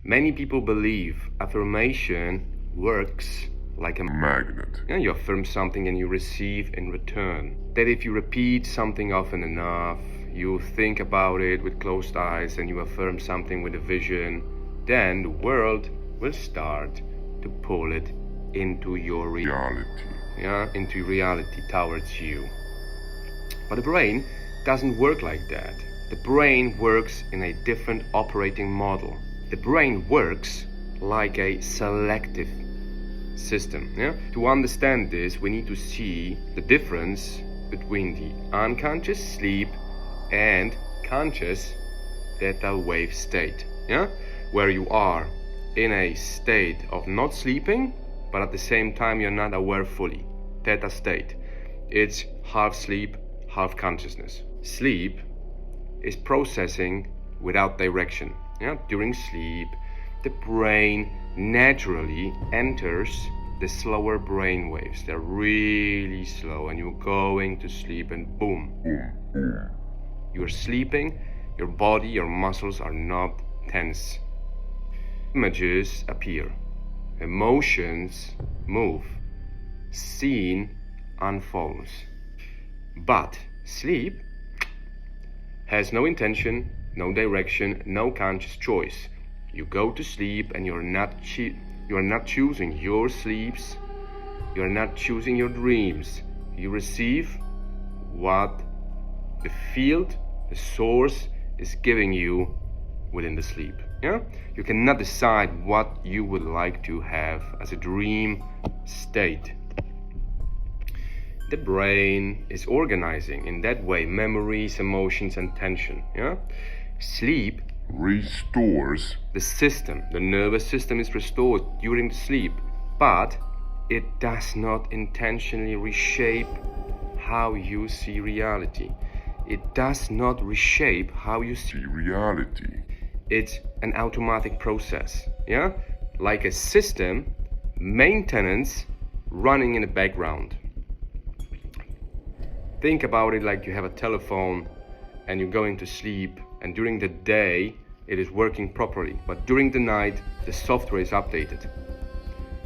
Many people believe affirmation works like a magnet. You affirm something and you receive in return. That if you repeat something often enough, you think about it with closed eyes and you affirm something with a vision, then the world will start to pull it into your reality. Into reality towards you. But the brain doesn't work like that. The brain works in a different operating model. The brain works like a selective system. To understand this, we need to see the difference between the unconscious sleep and conscious theta wave state. Where you are in a state of not sleeping, but at the same time you're not aware fully. Theta state. It's half sleep, half consciousness. Sleep is processing without direction. During sleep, the brain naturally enters the slower brain waves. They're really slow, and you're going to sleep, and boom. You're sleeping, your body, your muscles are not tense. Images appear, emotions move, scene unfolds. But sleep has no intention, no direction, no conscious choice. You go to sleep and you're not choosing your sleeps. You're not choosing your dreams. You receive what the field, the source is giving you within the sleep. You cannot decide what you would like to have as a dream state. The brain is organizing in that way memories, emotions, and tension. Sleep restores the system. The nervous system is restored during the sleep, but it does not intentionally reshape how you see reality. It does not reshape how you see reality. It's an automatic process. Like a system maintenance running in the background. Think about it like you have a telephone and you're going to sleep, and during the day it is working properly, but during the night the software is updated.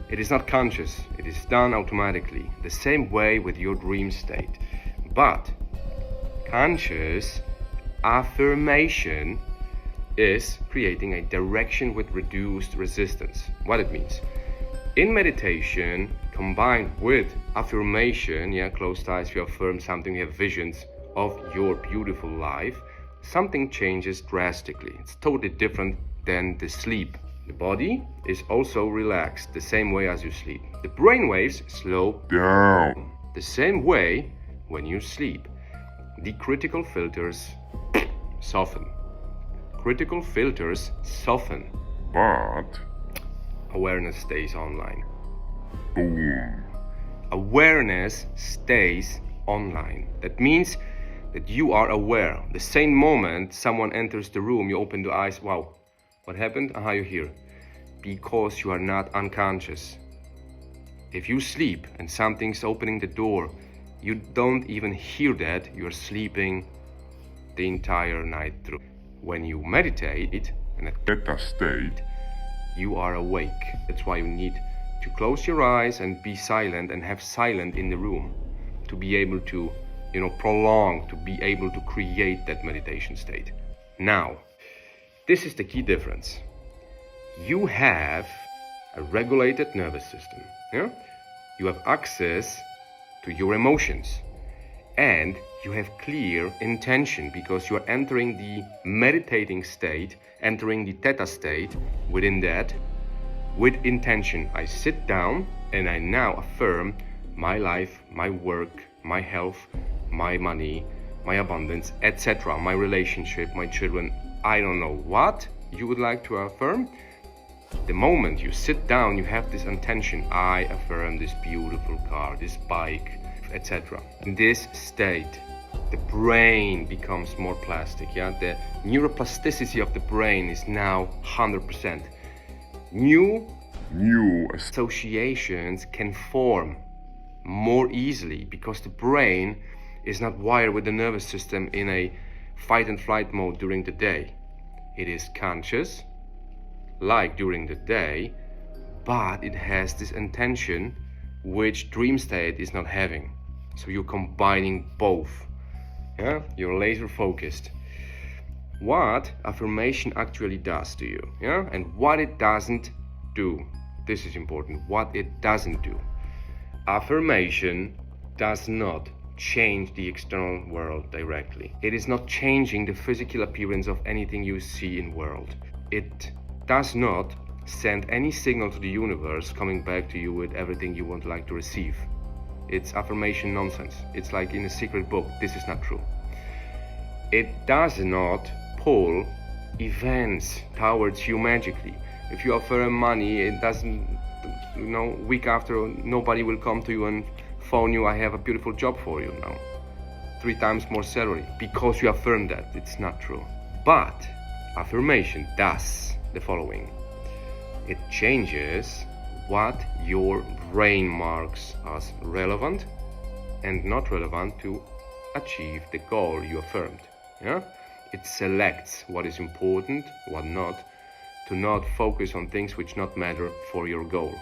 It is not conscious, it is done automatically. The same way with your dream state. But conscious affirmation is creating a direction with reduced resistance. What it means? In meditation, combined with affirmation, closed eyes, you affirm something, you have visions of your beautiful life, something changes drastically. It's totally different than the sleep. The body is also relaxed the same way as you sleep. The brain waves slow down the same way when you sleep. The critical filters soften. Critical filters soften, but awareness stays online. Boom. Awareness stays online. That means that you are aware. The same moment someone enters the room, you open the eyes. Wow, what happened? You're here. Because you are not unconscious. If you sleep and something's opening the door, you don't even hear that. You're sleeping the entire night through. When you meditate in a theta state, you are awake. That's why you need to close your eyes and be silent and have silent in the room to be able to, prolong, to be able to create that meditation state. Now, this is the key difference. You have a regulated nervous system. You have access to your emotions. And you have clear intention because you are entering the meditating state, entering the theta state. Within that, with intention, I sit down and I now affirm my life, my work, my health, my money, my abundance, etc., my relationship, my children. I don't know what you would like to affirm. The moment you sit down, you have this intention. I affirm this beautiful car, this bike, etc. In this state, the brain becomes more plastic. The neuroplasticity of the brain is now 100%. New associations can form more easily because the brain is not wired with the nervous system in a fight and flight mode during the day. It is conscious like during the day, but it has this intention which dream state is not having. So you're combining both. Yeah, you're laser focused. What affirmation actually does to you, yeah, and what it doesn't do. This is important. What it doesn't do. Affirmation does not change the external world directly. It is not changing the physical appearance of anything you see in world. It does not send any signal to the universe coming back to you with everything you would like to receive. It's affirmation nonsense. It's like in a secret book. This is not true. It does not pull events towards you magically. If you offer money, it doesn't, week after nobody will come to you and phone you, I have a beautiful job for you now. 3 times more salary, because you affirm that. It's not true. But affirmation does the following. It changes what your brain marks as relevant and not relevant to achieve the goal you affirmed. Yeah? It selects what is important, what not, to not focus on things which not matter for your goal.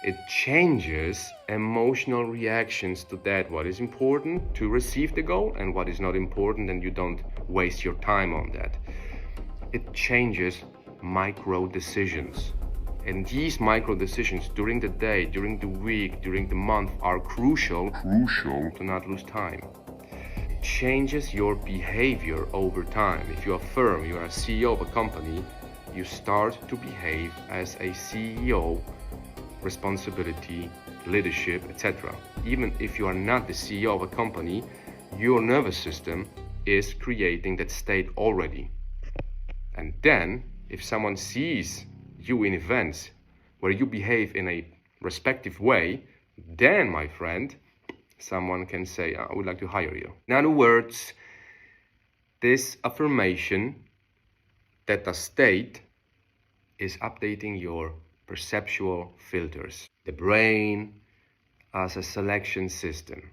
It changes emotional reactions to that, what is important to receive the goal and what is not important, and you don't waste your time on that. It changes micro decisions. And these micro decisions during the day, during the week, during the month are crucial to not lose time. It changes your behavior over time. If you affirm you are a CEO of a company, you start to behave as a CEO, responsibility, leadership, etc. Even if you are not the CEO of a company, your nervous system is creating that state already. And then, if someone sees you in events where you behave in a respective way, then, my friend, someone can say, I would like to hire you. In other words, this affirmation, theta state, is updating your perceptual filters. The brain as a selection system.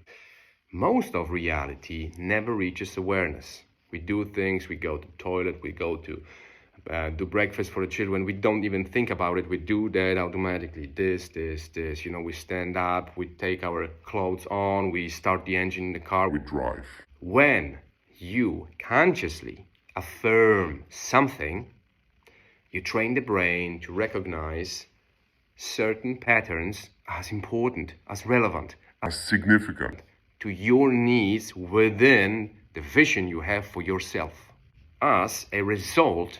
Most of reality never reaches awareness. We do things, we go to the toilet, we go to do breakfast for the children. We don't even think about it. We do that automatically. This. We stand up, we take our clothes on, we start the engine in the car, we drive. When you consciously affirm something, you train the brain to recognize certain patterns as important, as relevant, as significant to your needs within the vision you have for yourself. As a result,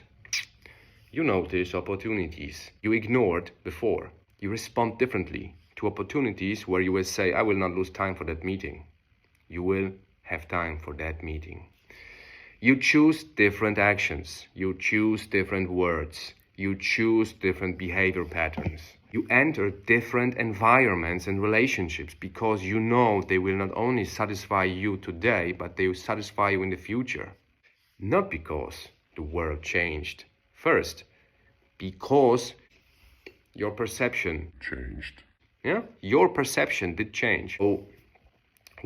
you notice opportunities you ignored before. You respond differently to opportunities where you will say, I will not lose time for that meeting. You will have time for that meeting. You choose different actions. You choose different words. You choose different behavior patterns. You enter different environments and relationships because you know they will not only satisfy you today, but they will satisfy you in the future. Not because the world changed. First, because your perception changed. Yeah, your perception did change. So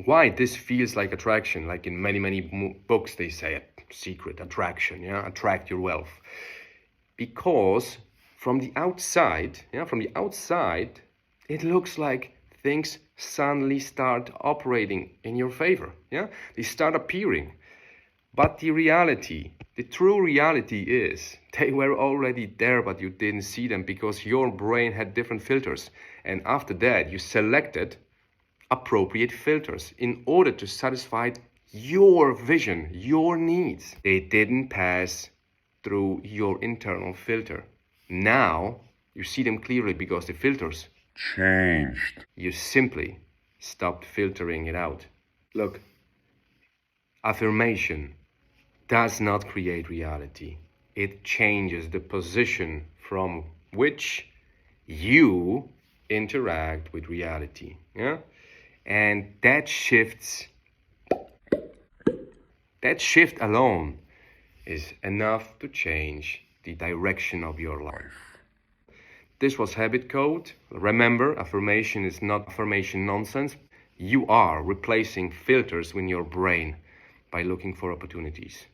why this feels like attraction? Like in many books they say secret attraction. Yeah, attract your wealth. Because from the outside, it looks like things suddenly start operating in your favor. Yeah, they start appearing. But the reality, the true reality is they were already there, but you didn't see them because your brain had different filters. And after that, you selected appropriate filters in order to satisfy your vision, your needs. They didn't pass through your internal filter. Now you see them clearly because the filters changed. You simply stopped filtering it out. Look, affirmation does not create reality. It changes the position from which you interact with reality. Yeah? And that shift alone is enough to change the direction of your life. This was Habit Code. Remember, affirmation is not affirmation nonsense. You are replacing filters in your brain by looking for opportunities.